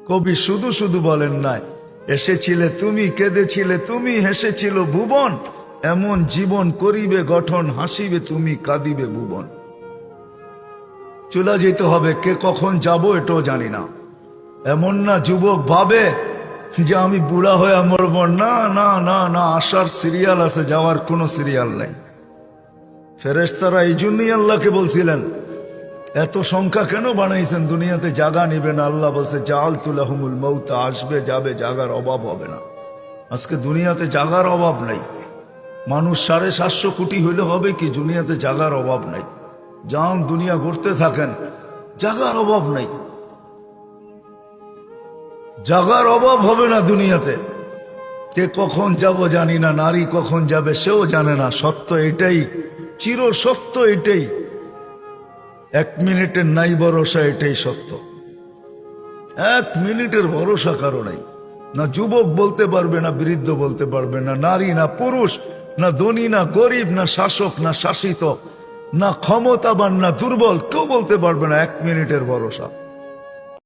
কবি শুধু শুধু বলেন নাই, এসেছিলে তুমি, কেঁদেছিলে তুমি, হেসেছিল ভুবন, এমন জীবন করিবে গঠন, হাসিবে তুমি, কাঁদিবে ভুবন। চলে যেতে হবে, কে কখন যাব এটাও জানি না। এমন না যুবক ভাবে যে আমি বুড়া হয়ে মরব, না না না না, আসার সিরিয়াল আছে, যাওয়ার কোনো সিরিয়াল নেই। ফেরেশতারা এই জন্যই আল্লাহকে বলছিলেন, এত সংখ্যা কেন বানাইছেন, দুনিয়াতে জায়গা নিবে না। আল্লাহ বলছে জাআলতু লাহুমুল মাউতা, আসবে যাবে, জায়গার অভাব হবে না। আজকে দুনিয়াতে জায়গার অভাব নাই। মানুষ 750 কোটি হইলে হবে কি, দুনিয়াতে জায়গার অভাব নাই। যান দুনিয়া ঘুরতে থাকেন, জায়গার অভাব নাই, জায়গার অভাব হবে না দুনিয়াতে। কে কখন যাব জানি না, নারী কখন যাবে সেও জানে না। সত্য এটাই, চির সত্য এটাই, 1 মিনিটের নাই ভরসা, এটাই সত্য। 1 মিনিটের ভরসা কারো নাই। না যুবক বলতে পারবে, না বৃদ্ধ বলতে পারবে, না নারী না পুরুষ, না ধনী না গরিব, না শাসক না শাসিত, না ক্ষমতাবান না দুর্বল, কেউ বলতে পারবে না 1 মিনিটের ভরসা।